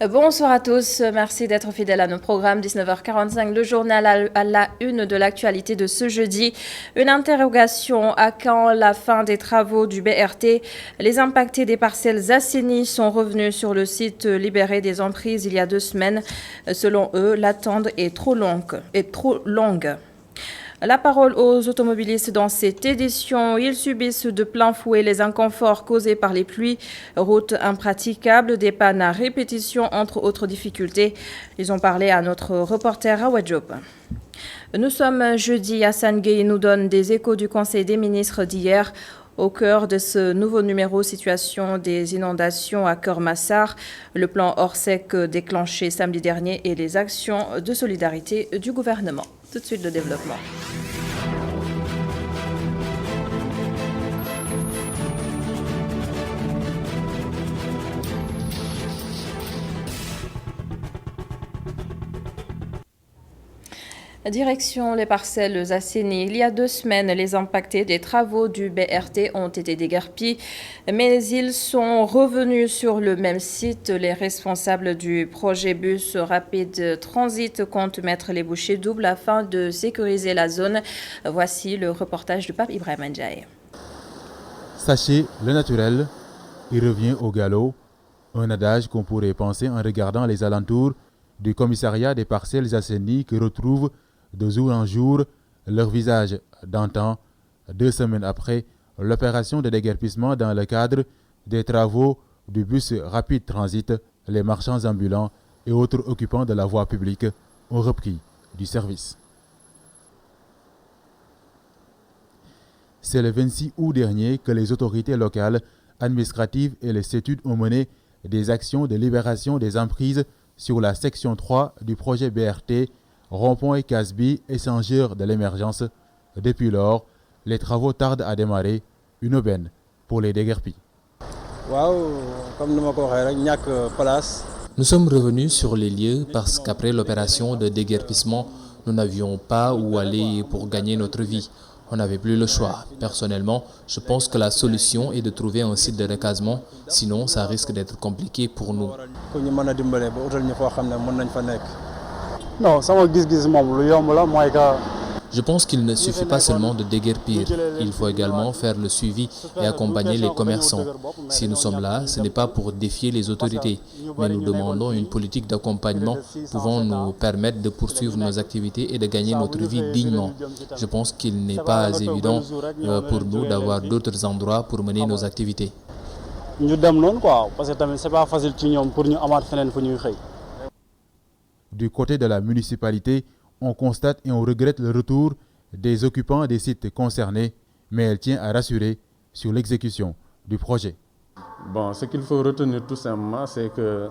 Bonsoir à tous, merci d'être fidèles à nos programmes. 19h45, le journal à la une de l'actualité de ce jeudi. Une interrogation: à quand la fin des travaux du BRT? Les impactés des parcelles assainies sont revenus sur le site libéré des emprises il y a 2 semaines. Selon eux, l'attente est trop longue. La parole aux automobilistes dans cette édition. Ils subissent de plein fouet les inconforts causés par les pluies, routes impraticables, des pannes à répétition, entre autres difficultés. Ils ont parlé à notre reporter Awa Diop. Nous sommes jeudi. Hassan Gueye nous donne des échos du Conseil des ministres d'hier. Au cœur de ce nouveau numéro situation des inondations à Keur-Massar, le plan Orsec déclenché samedi dernier et les actions de solidarité du gouvernement. Tout de suite, le développement. Direction les parcelles assainies. Il y a 2 semaines, les impactés des travaux du BRT ont été déguerpis, mais ils sont revenus sur le même site. Les responsables du projet bus rapide transit comptent mettre les bouchées doubles afin de sécuriser la zone. Voici le reportage de Pape Ibrahim Ndiaye. Sachez, le naturel, il revient au galop. Un adage qu'on pourrait penser en regardant les alentours du commissariat des parcelles assainies qui retrouvent de jour en jour leur visage d'antan, 2 semaines après l'opération de déguerpissement dans le cadre des travaux du bus rapide transit. Les marchands ambulants et autres occupants de la voie publique ont repris du service. C'est le 26 août dernier que les autorités locales, administratives et les CETUD ont mené des actions de libération des emprises sur la section 3 du projet BRT, rond-point et Casby, échangeur de l'émergence. Depuis lors, les travaux tardent à démarrer, une aubaine pour les déguerpis. Nous sommes revenus sur les lieux parce qu'après l'opération de déguerpissement, nous n'avions pas où aller pour gagner notre vie. On n'avait plus le choix. Personnellement, je pense que la solution est de trouver un site de recasement, sinon ça risque d'être compliqué pour nous. Je pense qu'il ne suffit pas seulement de déguerpir, il faut également faire le suivi et accompagner les commerçants. Si nous sommes là, ce n'est pas pour défier les autorités, mais nous demandons une politique d'accompagnement pouvant nous permettre de poursuivre nos activités et de gagner notre vie dignement. Je pense qu'il n'est pas évident pour nous d'avoir d'autres endroits pour mener nos activités. Du côté de la municipalité, on constate et on regrette le retour des occupants des sites concernés, mais elle tient à rassurer sur l'exécution du projet. Ce qu'il faut retenir tout simplement, c'est que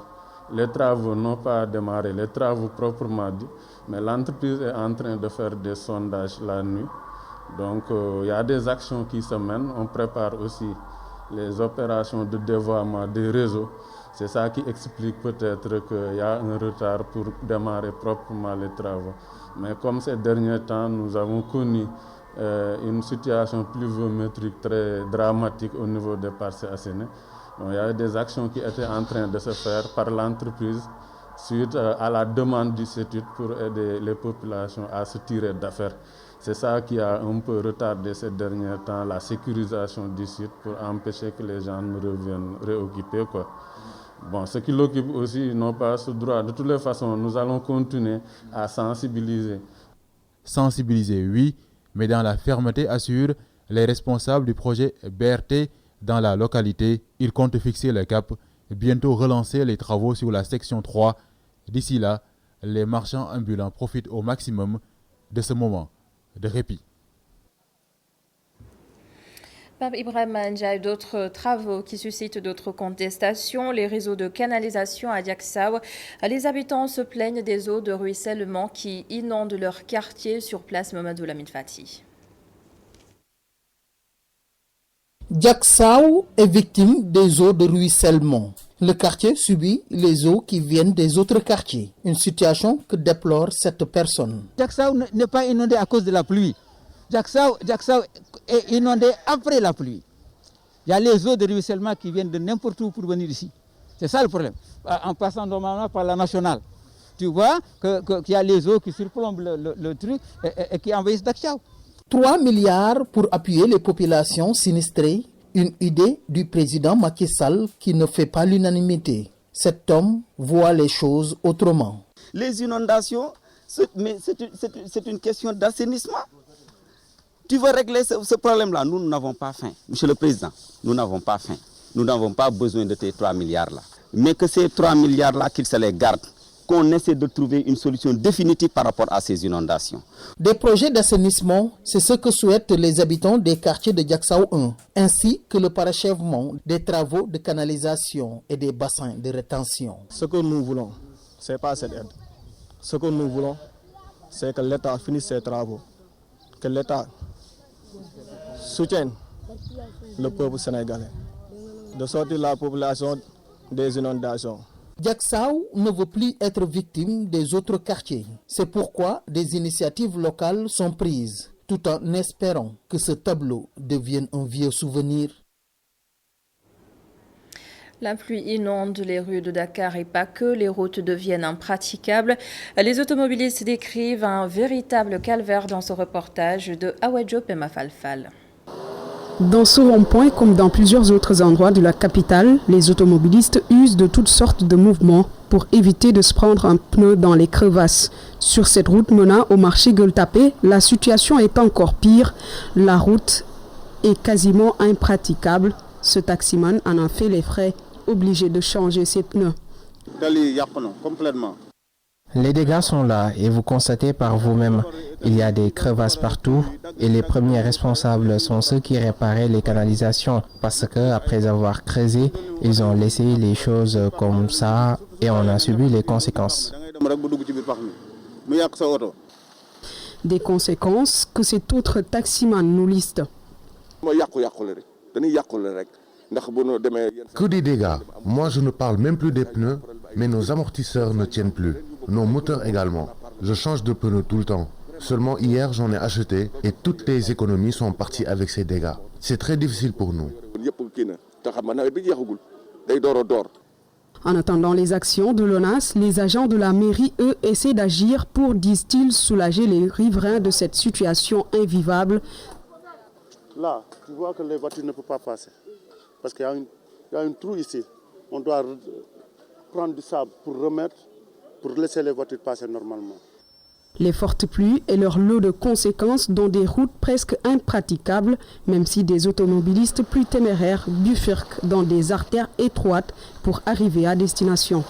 les travaux n'ont pas démarré, les travaux proprement dit, mais l'entreprise est en train de faire des sondages la nuit. Donc il y a des actions qui se mènent, on prépare aussi les opérations de dévoiement des réseaux. C'est ça qui explique peut-être qu'il y a un retard pour démarrer proprement les travaux. Mais comme ces derniers temps, nous avons connu une situation pluviométrique très dramatique au niveau des parcelles assainies. Il y a des actions qui étaient en train de se faire par l'entreprise suite à la demande du CETUD pour aider les populations à se tirer d'affaire. C'est ça qui a un peu retardé ces derniers temps, la sécurisation du site pour empêcher que les gens ne reviennent réoccuper, ce qui l'occupe aussi n'ont pas ce droit. De toutes les façons, nous allons continuer à sensibiliser. Sensibiliser, oui, mais dans la fermeté, assurent les responsables du projet BRT dans la localité. Ils comptent fixer le cap, bientôt relancer les travaux sur la section 3. D'ici là, les marchands ambulants profitent au maximum de ce moment de répit. Pape Ibrahim Ndiaye, d'autres travaux qui suscitent d'autres contestations. Les réseaux de canalisation à Diacksao. Les habitants se plaignent des eaux de ruissellement qui inondent leur quartier. Sur place, Mamadou Lamine Fati. Diacksao est victime des eaux de ruissellement. Le quartier subit les eaux qui viennent des autres quartiers. Une situation que déplore cette personne. Diacksao n'est pas inondé à cause de la pluie. Diacksao est inondé après la pluie. Il y a les eaux de ruissellement qui viennent de n'importe où pour venir ici. C'est ça le problème. En passant normalement par la nationale, tu vois qu'il y a les eaux qui surplombent le truc et qui envahissent Dachau. 3 milliards pour appuyer les populations sinistrées, une idée du président Macky Sall qui ne fait pas l'unanimité. Cet homme voit les choses autrement. Les inondations, c'est une question d'assainissement. Tu veux régler ce problème-là? Nous n'avons pas faim. Monsieur le Président, nous n'avons pas faim. Nous n'avons pas besoin de tes 3 milliards-là. Mais que ces 3 milliards-là, qu'ils se les gardent, qu'on essaie de trouver une solution définitive par rapport à ces inondations. Des projets d'assainissement, c'est ce que souhaitent les habitants des quartiers de Diacksao 1, ainsi que le parachèvement des travaux de canalisation et des bassins de rétention. Ce que nous voulons, ce n'est pas cette aide. Ce que nous voulons, c'est que l'État finisse ses travaux, que l'État soutienne le peuple sénégalais, de sortir la population des inondations. Diacksao ne veut plus être victime des autres quartiers. C'est pourquoi des initiatives locales sont prises, tout en espérant que ce tableau devienne un vieux souvenir. La pluie inonde les rues de Dakar et pas que, les routes deviennent impraticables. Les automobilistes décrivent un véritable calvaire dans ce reportage de Awadjo Pemafalfal. Dans ce rond-point, comme dans plusieurs autres endroits de la capitale, les automobilistes usent de toutes sortes de mouvements pour éviter de se prendre un pneu dans les crevasses. Sur cette route menant au marché Gueule-Tapée, la situation est encore pire. La route est quasiment impraticable. Ce taximan en a fait les frais, obligé de changer ses pneus. Complètement. Les dégâts sont là et vous constatez par vous-même, il y a des crevasses partout et les premiers responsables sont ceux qui réparaient les canalisations parce que après avoir creusé, ils ont laissé les choses comme ça et on a subi les conséquences. Des conséquences que cet autre taximan nous liste. Que des dégâts. Moi je ne parle même plus des pneus, mais nos amortisseurs ne tiennent plus. Nos moteurs également. Je change de pneus tout le temps. Seulement hier j'en ai acheté et toutes les économies sont parties avec ces dégâts. C'est très difficile pour nous. En attendant les actions de l'ONAS, les agents de la mairie, eux, essaient d'agir pour, disent-ils, soulager les riverains de cette situation invivable. Là, tu vois que les voitures ne peuvent pas passer. Parce qu'il y a un trou ici. On doit prendre du sable pour remettre, pour laisser les voitures passer normalement. Les fortes pluies et leur lot de conséquences dont des routes presque impraticables, même si des automobilistes plus téméraires bifurquent dans des artères étroites pour arriver à destination.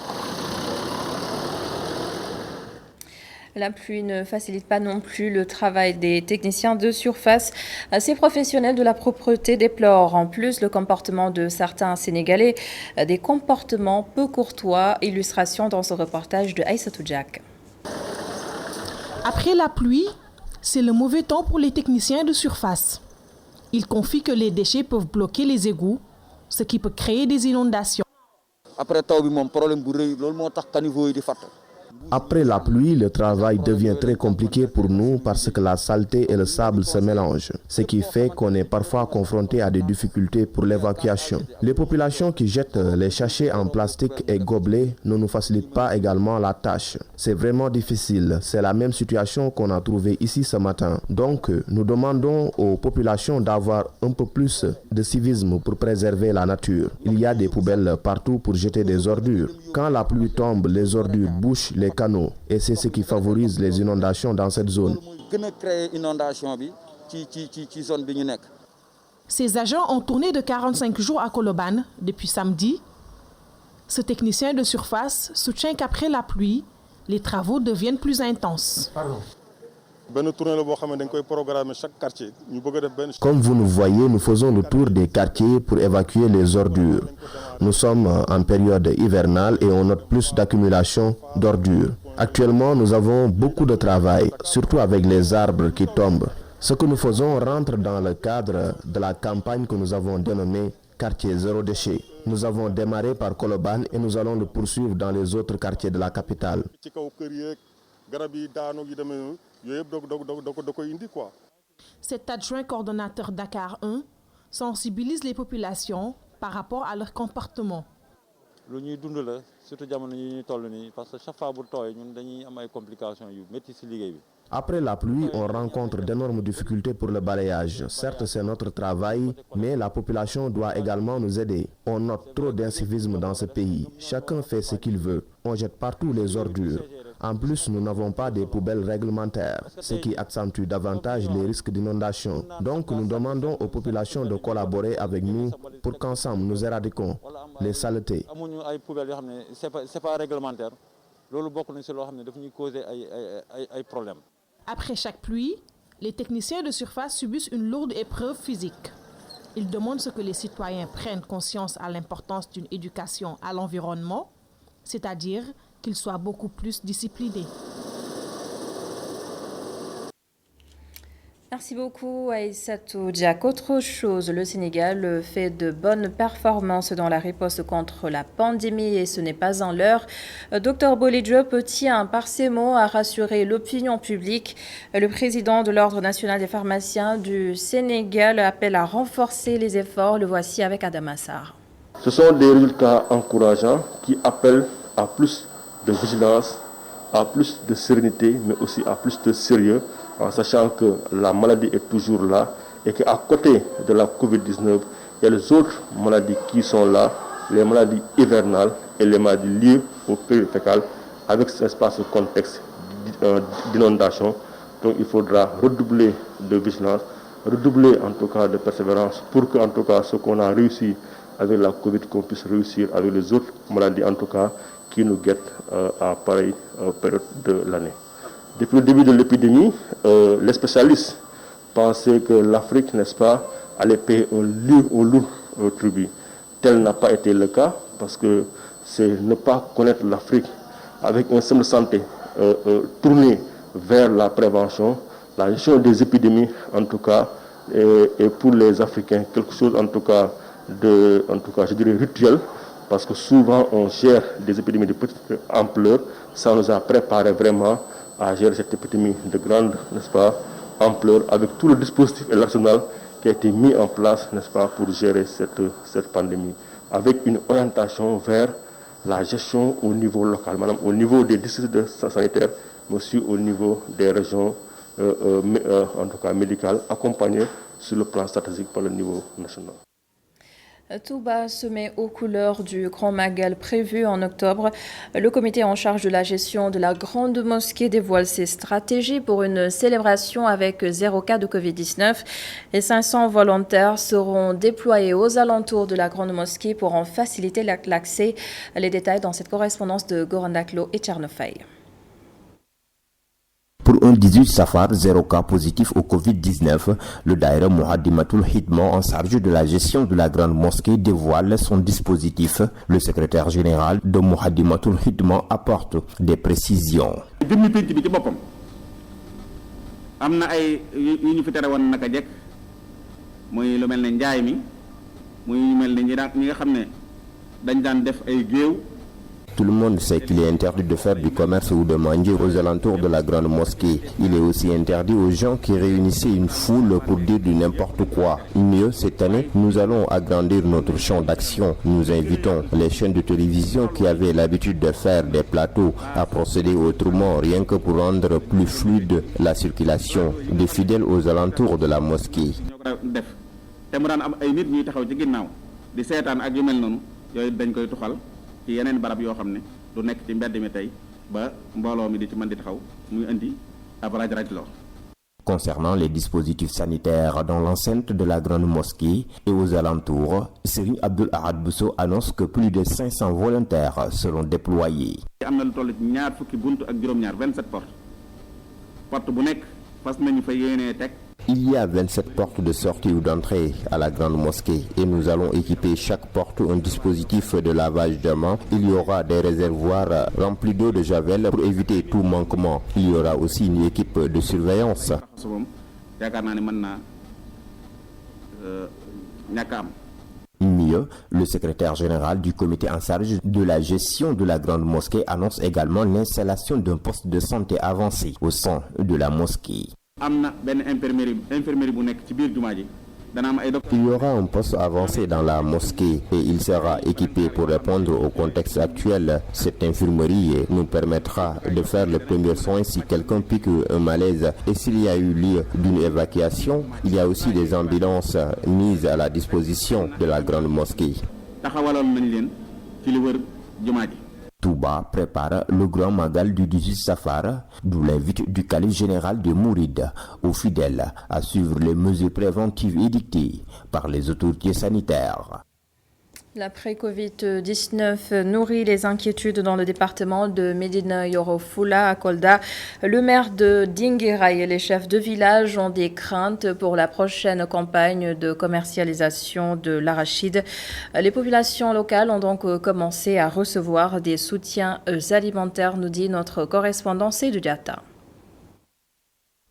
La pluie ne facilite pas non plus le travail des techniciens de surface. Ces professionnels de la propreté déplorent en plus le comportement de certains Sénégalais, des comportements peu courtois. Illustration dans ce reportage de Aïssatou Diak. Après la pluie, c'est le mauvais temps pour les techniciens de surface. Ils confient que les déchets peuvent bloquer les égouts, ce qui peut créer des inondations. Après la pluie, le travail devient très compliqué pour nous parce que la saleté et le sable se mélangent, ce qui fait qu'on est parfois confronté à des difficultés pour l'évacuation. Les populations qui jettent les sachets en plastique et gobelets ne nous facilitent pas également la tâche. C'est vraiment difficile, c'est la même situation qu'on a trouvée ici ce matin. Donc, nous demandons aux populations d'avoir un peu plus de civisme pour préserver la nature. Il y a des poubelles partout pour jeter des ordures. Quand la pluie tombe, les ordures bouchent les canaux et c'est ce qui favorise les inondations dans cette zone. Ces agents ont tourné de 45 jours à Colobane depuis samedi. Ce technicien de surface soutient qu'après la pluie, les travaux deviennent plus intenses. Comme vous nous voyez, nous faisons le tour des quartiers pour évacuer les ordures. Nous sommes en période hivernale et on note plus d'accumulation d'ordures. Actuellement, nous avons beaucoup de travail, surtout avec les arbres qui tombent. Ce que nous faisons rentre dans le cadre de la campagne que nous avons dénommée Quartier Zéro Déchet. Nous avons démarré par Colobane et nous allons le poursuivre dans les autres quartiers de la capitale. Cet adjoint coordonnateur Dakar 1 sensibilise les populations par rapport à leur comportement. lu ñuy dund la surtout jamono yi ñuy toll nii parce que chaque fois bu tooy ñun dañuy am ay complications yu métti ci liggéey bi. Après la pluie, on rencontre d'énormes difficultés pour le balayage. Certes, c'est notre travail, mais la population doit également nous aider. On note trop d'incivisme dans ce pays. Chacun fait ce qu'il veut. On jette partout les ordures. En plus, nous n'avons pas des poubelles réglementaires, ce qui accentue davantage les risques d'inondation. Donc, nous demandons aux populations de collaborer avec nous pour qu'ensemble nous éradiquons les saletés. amuñu ay poubelles yoo xam ne c'est pas réglementaire loolu bokk na ci loo xam ne daf ñuy causer ay problèmes. Après chaque pluie, les techniciens de surface subissent une lourde épreuve physique. Ils demandent ce que les citoyens prennent conscience à l'importance d'une éducation à l'environnement, c'est-à-dire qu'ils soient beaucoup plus disciplinés. Merci beaucoup Aïssatou Diak. Autre chose, le Sénégal fait de bonnes performances dans la riposte contre la pandémie et ce n'est pas en l'heure. Dr Bolly Diop tient par ses mots à rassurer l'opinion publique. Le président de l'Ordre national des pharmaciens du Sénégal appelle à renforcer les efforts. Le voici avec Adama Sarr. Ce sont des résultats encourageants qui appellent à plus de vigilance, à plus de sérénité, mais aussi à plus de sérieux, en sachant que la maladie est toujours là et qu'à côté de la Covid-19, il y a les autres maladies qui sont là, les maladies hivernales et les maladies liées au période fécal, avec cet espace contexte d'inondation. Donc il faudra redoubler de vigilance, redoubler en tout cas de persévérance pour que en tout cas ce qu'on a réussi avec la Covid, qu'on puisse réussir avec les autres maladies en tout cas qui nous guettent à pareille période de l'année. Depuis le début de l'épidémie, les spécialistes pensaient que l'Afrique, n'est-ce pas, allait payer un lourd tribut. Tel n'a pas été le cas parce que c'est ne pas connaître l'Afrique avec un système de santé tourné vers la prévention, la gestion des épidémies en tout cas, et pour les Africains quelque chose en tout cas je dirais rituel, parce que souvent on gère des épidémies de petite ampleur. Ça nous a préparé vraiment à gérer cette épidémie de grande, n'est-ce pas, ampleur, avec tout le dispositif et l'arsenal qui a été mis en place, n'est-ce pas, pour gérer cette pandémie, avec une orientation vers la gestion au niveau local, madame, au niveau des districts sanitaires, mais aussi au niveau des régions, en tout cas médicales, accompagnées sur le plan stratégique par le niveau national. Touba se met aux couleurs du Grand Magal prévu en octobre. Le comité en charge de la gestion de la Grande Mosquée dévoile ses stratégies pour une célébration avec 0 cas de Covid-19. Et 500 volontaires seront déployés aux alentours de la Grande Mosquée pour en faciliter l'accès. Les détails dans cette correspondance de Gorandaklo et Tchernofay. Pour un 18 Safar, 0 cas positif au Covid-19, le Daïra Muhaddimatul Hidma en charge de la gestion de la Grande Mosquée dévoile son dispositif. Le secrétaire général de Muhaddimatul Hidma apporte des précisions. Tout le monde sait qu'il est interdit de faire du commerce ou de manger aux alentours de la Grande Mosquée. Il est aussi interdit aux gens qui réunissaient une foule pour dire du n'importe quoi. Mieux, cette année, nous allons agrandir notre champ d'action. Nous invitons les chaînes de télévision qui avaient l'habitude de faire des plateaux à procéder autrement, rien que pour rendre plus fluide la circulation des fidèles aux alentours de la mosquée. Concernant les dispositifs sanitaires dans l'enceinte de la Grande Mosquée et aux alentours, Serigne Abdoul Ahad Bousso annonce que plus de 500 volontaires seront déployés. Il y a 27 portes de sortie ou d'entrée à la Grande Mosquée et nous allons équiper chaque porte un dispositif de lavage de mains. Il y aura des réservoirs remplis d'eau de javel pour éviter tout manquement. Il y aura aussi une équipe de surveillance. Mieux, le secrétaire général du comité en charge de la gestion de la Grande Mosquée annonce également l'installation d'un poste de santé avancé au sein de la mosquée. amna ben infirmerie bu nekk ci biir jumaa ji Il y aura un poste avancé dans la mosquée et il sera équipé pour répondre au contexte actuel. Cette infirmerie nous permettra de faire les premiers soins si quelqu'un pique un malaise. Et s'il y a eu lieu d'une évacuation, il y a aussi des ambulances mises à la disposition de la grande mosquée. Touba prépare le grand magal du 18 Safar, d'où l'invite du calife général de Mouride aux fidèles à suivre les mesures préventives édictées par les autorités sanitaires. L'après-Covid-19 nourrit les inquiétudes dans le département de Médina Yoro Fula à Kolda. Le maire de Dinguiraye et les chefs de village ont des craintes pour la prochaine campagne de commercialisation de l'arachide. Les populations locales ont donc commencé à recevoir des soutiens alimentaires, nous dit notre correspondant Seydou Diatta.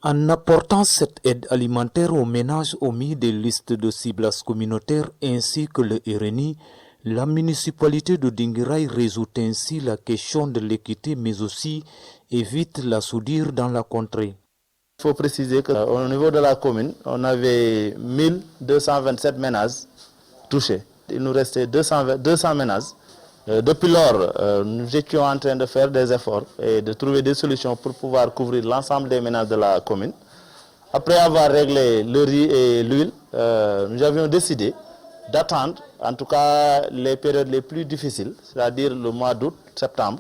En apportant cette aide alimentaire aux ménages omis des listes de ciblage communautaires ainsi que le RNI, la municipalité de Dinguiraye résout ainsi la question de l'équité mais aussi évite la soudure dans la contrée. Il faut préciser qu'au niveau de la commune, on avait 1227 ménages touchés. Il nous restait 200 ménages. Depuis lors, nous étions en train de faire des efforts et de trouver des solutions pour pouvoir couvrir l'ensemble des ménages de la commune. Après avoir réglé le riz et l'huile, nous avions décidé d'attendre, en tout cas les périodes les plus difficiles, c'est-à-dire le mois d'août, septembre.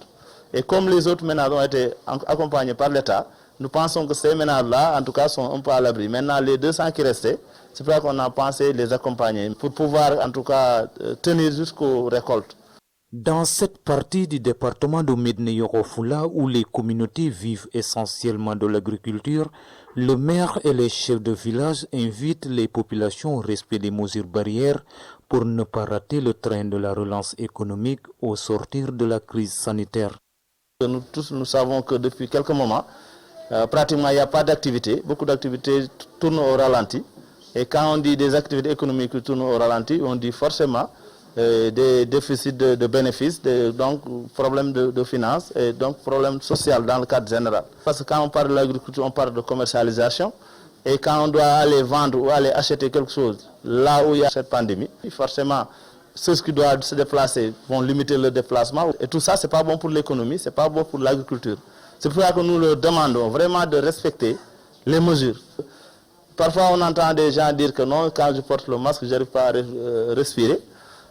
Et comme les autres ménages ont été accompagnés par l'État, nous pensons que ces ménages-là, en tout cas, sont un peu à l'abri. Maintenant, les 200 qui restaient, c'est pour ça qu'on a pensé les accompagner, pour pouvoir, en tout cas, tenir jusqu'aux récoltes. Dans cette partie du département de Médina Yoro Fula où les communautés vivent essentiellement de l'agriculture, le maire et les chefs de village invitent les populations au respect des mesures barrières pour ne pas rater le train de la relance économique au sortir de la crise sanitaire. Nous tous, nous savons que depuis quelques moments, pratiquement il n'y a pas d'activité. Beaucoup d'activités tournent au ralenti. Et quand on dit des activités économiques qui tournent au ralenti, on dit forcément des déficits de bénéfices, donc problèmes de finances et donc problèmes sociaux dans le cadre général. Parce que quand on parle de l'agriculture, on parle de commercialisation et quand on doit aller vendre ou aller acheter quelque chose là où il y a cette pandémie, forcément ceux qui doivent se déplacer vont limiter le déplacement et tout ça c'est pas bon pour l'économie, c'est pas bon pour l'agriculture. C'est pour ça que nous leur demandons vraiment de respecter les mesures. Parfois on entend des gens dire que non, quand je porte le masque, je n'arrive pas à respirer.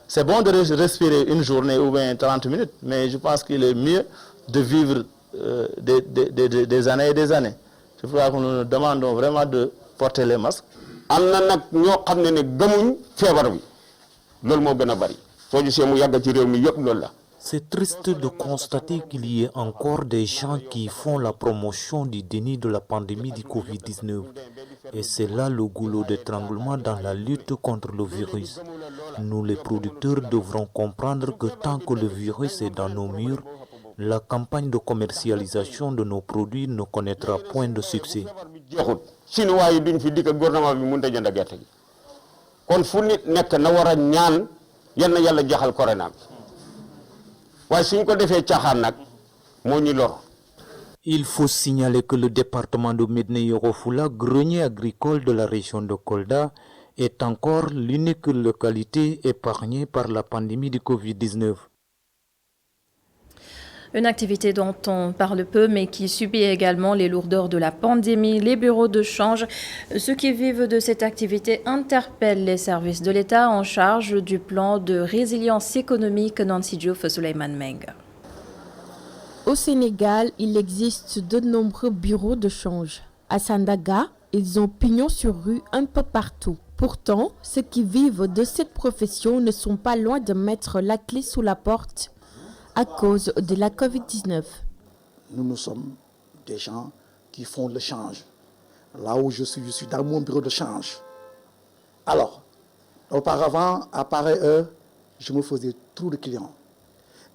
C'est bon de respirer une journée ou bien 30 minutes, mais je pense qu'il est mieux de vivre des années et des années. C'est pour ça que nous demandons vraiment de porter les masques. C'est triste de constater qu'il y ait encore des gens qui font la promotion du déni de la pandémie du Covid-19. Et c'est là le goulot d'étranglement dans la lutte contre le virus. Nous les producteurs devrons comprendre que tant que le virus est dans nos murs, la campagne de commercialisation de nos produits ne connaîtra point de succès. Il faut signaler que le département de Médina Yoro Fula, grenier agricole de la région de Kolda, est encore l'unique localité épargnée par la pandémie du Covid-19. Une activité dont on parle peu, mais qui subit également les lourdeurs de la pandémie. Les bureaux de change, ceux qui vivent de cette activité interpellent les services de l'État en charge du plan de résilience économique Nancy Diouf Souleymane Meng. Au Sénégal, il existe de nombreux bureaux de change. À Sandaga, ils ont pignon sur rue un peu partout. Pourtant, ceux qui vivent de cette profession ne sont pas loin de mettre la clé sous la porte à cause de la Covid-19. Nous sommes des gens qui font le change. Là où je suis dans mon bureau de change. Alors, auparavant, à pareille heure, je me faisais trop de clients.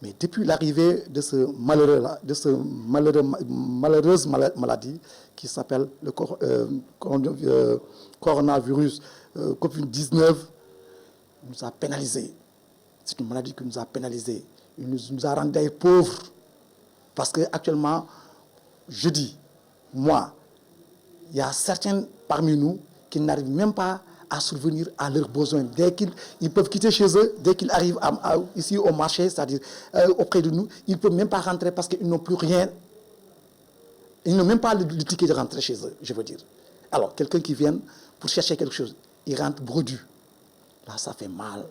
Mais depuis l'arrivée de ce malheureuse maladie qui s'appelle le coronavirus Covid-19, nous a pénalisés. C'est une maladie qui nous a pénalisés. Il nous a rendus pauvres. Parce qu'actuellement, je dis, moi, il y a certains parmi nous qui n'arrivent même pas à subvenir à leurs besoins. Dès qu'ils peuvent quitter chez eux, dès qu'ils arrivent ici au marché, c'est-à-dire auprès de nous, ils ne peuvent même pas rentrer parce qu'ils n'ont plus rien. Ils n'ont même pas le ticket de rentrer chez eux, je veux dire. Alors, quelqu'un qui vient pour chercher quelque chose, il rentre brodu. Là, ça fait mal.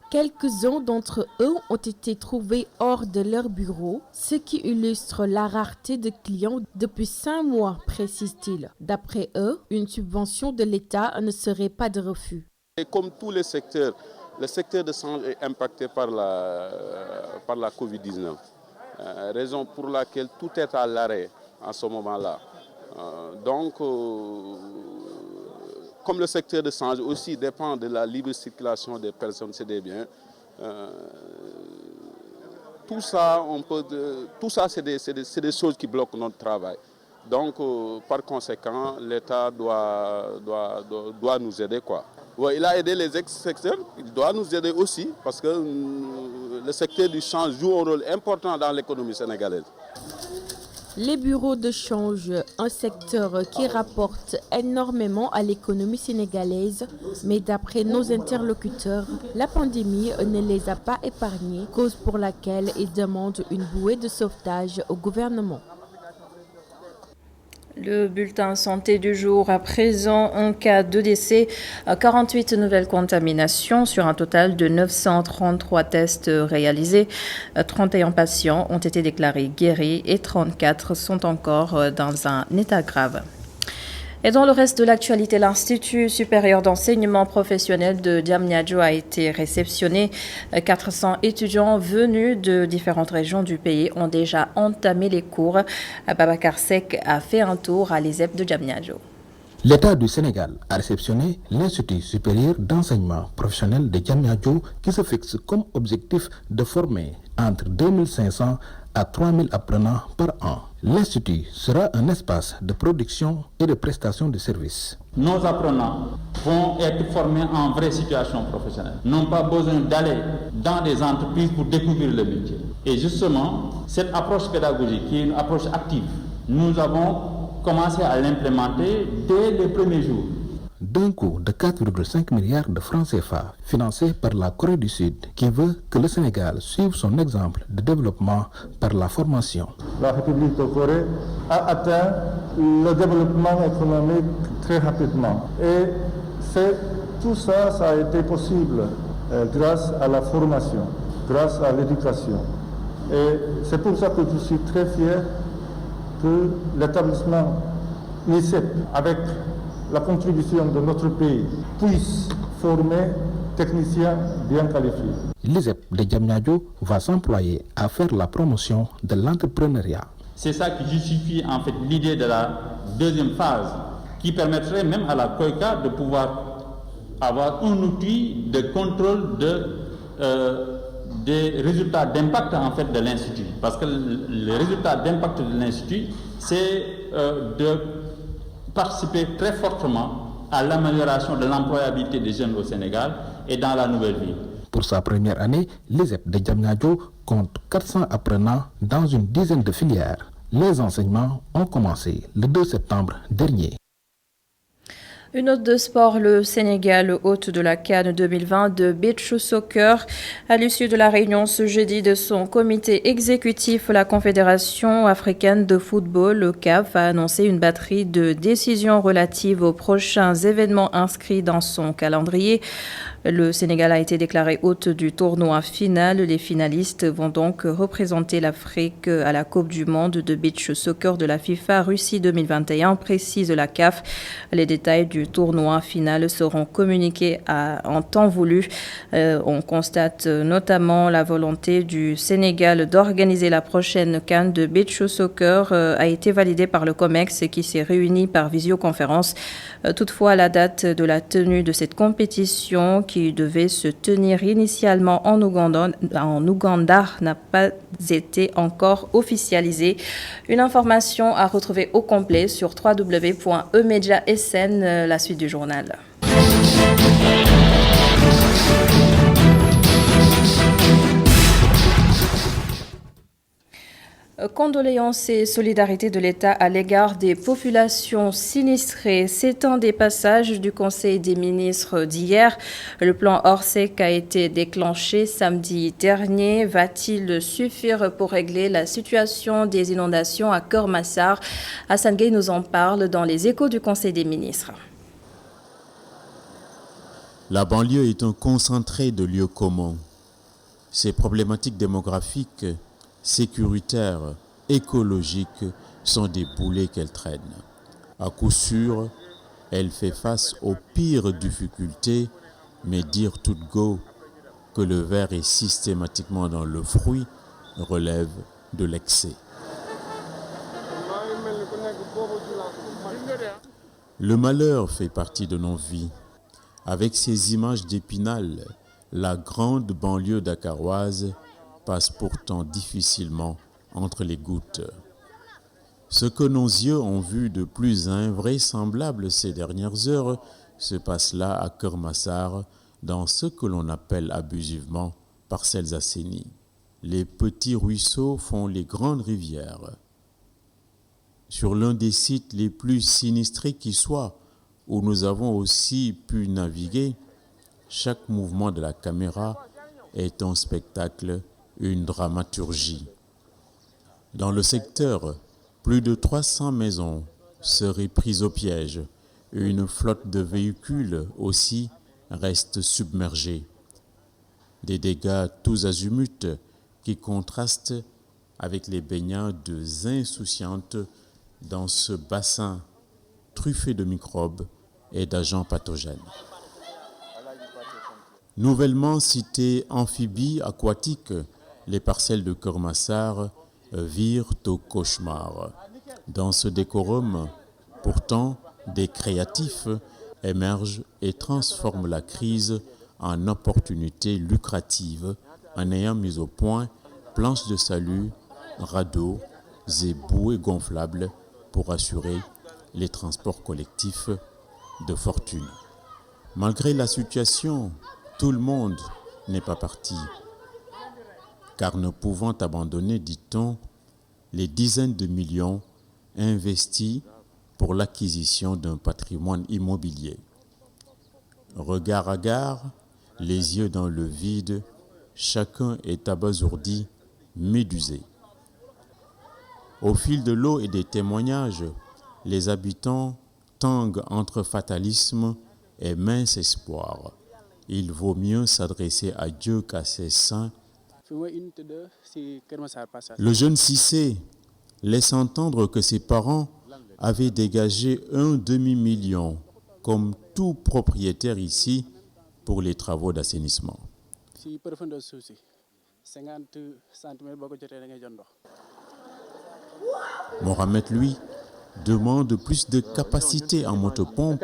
Quelques-uns d'entre eux ont été trouvés hors de leur bureau, ce qui illustre la rareté de clients depuis 5 mois, précise-t-il. D'après eux, une subvention de l'État ne serait pas de refus. Et comme tous les secteurs, le secteur de santé est impacté par la Covid-19. Raison pour laquelle tout est à l'arrêt en ce moment-là. Donc, comme le secteur de santé aussi dépend de la libre circulation des personnes et des biens, tout ça, c'est des choses qui bloquent notre travail. Donc, par conséquent, l'État doit nous aider, quoi. Ouais, il a aidé les ex-secteurs, il doit nous aider aussi, parce que le secteur du change joue un rôle important dans l'économie sénégalaise. Les bureaux de change, un secteur qui rapporte énormément à l'économie sénégalaise, mais d'après nos interlocuteurs, la pandémie ne les a pas épargnés, cause pour laquelle ils demandent une bouée de sauvetage au gouvernement. Le bulletin santé du jour à présent, un cas de décès, 48 nouvelles contaminations sur un total de 933 tests réalisés. 31 patients ont été déclarés guéris et 34 sont encore dans un état grave. Et dans le reste de l'actualité, l'Institut supérieur d'enseignement professionnel de Diamniadio a été réceptionné. 400 étudiants venus de différentes régions du pays ont déjà entamé les cours. Babacar Seck a fait un tour à l'ISEP de Diamniadio. L'État du Sénégal a réceptionné l'Institut supérieur d'enseignement professionnel de Diamniadio qui se fixe comme objectif de former entre 2500 à 3000 apprenants par an. L'Institut sera un espace de production et de prestation de services. Nos apprenants vont être formés en vraie situation professionnelle. N'ont pas besoin d'aller dans des entreprises pour découvrir le métier. Et justement, cette approche pédagogique, qui est une approche active, nous avons commencé à l'implémenter dès les premiers jours. D'un coût de 4,5 milliards de francs CFA, financé par la Corée du Sud, qui veut que le Sénégal suive son exemple de développement par la formation. La République de Corée a atteint le développement économique très rapidement. Et tout ça a été possible grâce à la formation, grâce à l'éducation. Et c'est pour ça que je suis très fier que l'établissement l'ISEP, avec la contribution de notre pays, puisse former techniciens bien qualifiés. L'ISEP de Diamniadio va s'employer à faire la promotion de l'entrepreneuriat. C'est ça qui justifie en fait l'idée de la deuxième phase, qui permettrait même à la COICA de pouvoir avoir un outil de contrôle des résultats d'impact en fait de l'Institut. Parce que les résultats d'impact de l'Institut, c'est de participer très fortement à l'amélioration de l'employabilité des jeunes au Sénégal et dans la nouvelle vie. Pour sa première année, l'ISEP de Diamniadio compte 400 apprenants dans une dizaine de filières. Les enseignements ont commencé le 2 septembre dernier. Une note de sport, le Sénégal, hôte de la CAN 2020 de beach soccer. À l'issue de la réunion ce jeudi de son comité exécutif, la Confédération africaine de football, le CAF, a annoncé une batterie de décisions relatives aux prochains événements inscrits dans son calendrier. Le Sénégal a été déclaré hôte du tournoi final. Les finalistes vont donc représenter l'Afrique à la Coupe du monde de beach soccer de la FIFA Russie 2021, précise la CAF. Les détails du tournoi final seront communiqués en temps voulu. On constate notamment la volonté du Sénégal d'organiser la prochaine CAN de beach soccer a été validée par le COMEX qui s'est réuni par visioconférence. Toutefois, la date de la tenue de cette compétition qui devait se tenir initialement en Ouganda n'a pas été encore officialisée. Une information à retrouver au complet sur www.emedia.sn, la suite du journal. Condoléances et solidarité de l'État à l'égard des populations sinistrées. C'est un des passages du Conseil des ministres d'hier. Le plan Orsec a été déclenché samedi dernier. Va-t-il suffire pour régler la situation des inondations à Keur Massar? Hassan Gueye nous en parle dans les échos du Conseil des ministres. La banlieue est un concentré de lieux communs. Ces problématiques démographiques, sécuritaires, écologiques sont des boulets qu'elle traîne. À coup sûr, elle fait face aux pires difficultés, mais dire tout go que le verre est systématiquement dans le fruit relève de l'excès. Le malheur fait partie de nos vies. Avec ces images d'Épinal, la grande banlieue dakaroise passe pourtant difficilement entre les gouttes. Ce que nos yeux ont vu de plus invraisemblable ces dernières heures se passe là à Keur Massar, dans ce que l'on appelle abusivement parcelles assainies. Les petits ruisseaux font les grandes rivières. Sur l'un des sites les plus sinistrés qui soit, où nous avons aussi pu naviguer, chaque mouvement de la caméra est un spectacle, une dramaturgie. Dans le secteur, plus de 300 maisons seraient prises au piège. Une flotte de véhicules aussi reste submergée. Des dégâts tous azimuts qui contrastent avec les baignades insouciantes dans ce bassin truffé de microbes et d'agents pathogènes. Nouvellement citées amphibies aquatiques, les parcelles de Keur Massar virent au cauchemar. Dans ce décorum, pourtant, des créatifs émergent et transforment la crise en opportunité lucrative en ayant mis au point planches de salut, radeaux et bouées gonflables pour assurer les transports collectifs de fortune. Malgré la situation, tout le monde n'est pas parti, car ne pouvant abandonner, dit-on, les dizaines de millions investis pour l'acquisition d'un patrimoine immobilier. Regard à gare, les yeux dans le vide, chacun est abasourdi, médusé. Au fil de l'eau et des témoignages, les habitants tanguent entre fatalisme et mince espoir. Il vaut mieux s'adresser à Dieu qu'à ses saints. Le jeune Cissé laisse entendre que ses parents avaient dégagé un demi-million, comme tout propriétaire ici, pour les travaux d'assainissement. Mohamed, lui, demande plus de capacité en motopompe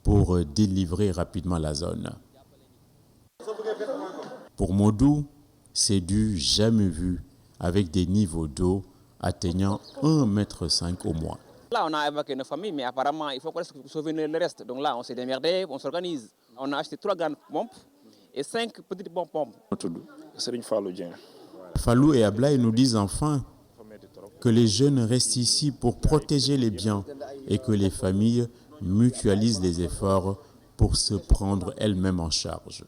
pour délivrer rapidement la zone. Pour Modou, c'est du jamais vu, avec des niveaux d'eau atteignant 1,5 m au moins. Là, on a évacué nos familles, mais apparemment, il faut sauver le reste. Donc là, on s'est démerdé, on s'organise. On a acheté 3 grandes pompes et 5 petites pompes. Fallou et Ablaye nous disent enfin que les jeunes restent ici pour protéger les biens et que les familles mutualisent les efforts pour se prendre elles-mêmes en charge.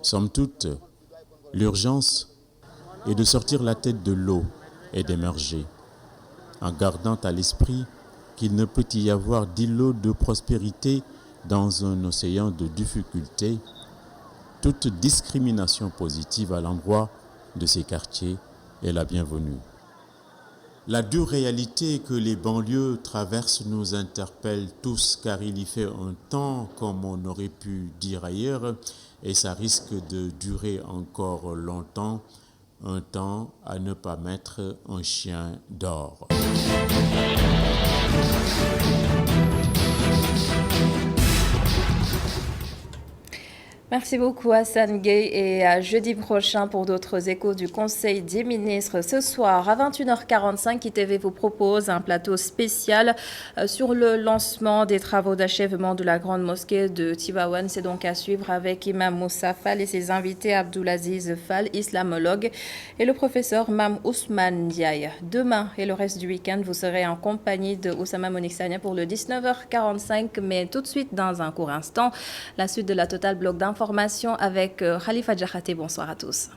Somme toute, l'urgence est de sortir la tête de l'eau et d'émerger, en gardant à l'esprit qu'il ne peut y avoir d'îlot de prospérité dans un océan de difficultés. Toute discrimination positive à l'endroit de ces quartiers est la bienvenue. La dure réalité que les banlieues traversent nous interpelle tous, car il y fait un temps, comme on aurait pu dire ailleurs, et ça risque de durer encore longtemps, un temps à ne pas mettre un chien dehors. Merci beaucoup Hassan Gueye et à jeudi prochain pour d'autres échos du Conseil des ministres. Ce soir à 21h45, ITV vous propose un plateau spécial sur le lancement des travaux d'achèvement de la grande mosquée de Tivaouane. C'est donc à suivre avec Imam Moussa Fall et ses invités Abdoulaziz Fall, islamologue, et le professeur Mam Ousmane Ndiaye. Demain et le reste du week-end, vous serez en compagnie de Oussama Monique-Sagna pour le 19h45. Mais tout de suite, dans un court instant, la suite de la Total Bloc d'information avec Khalifa Djakhaté. Bonsoir à tous.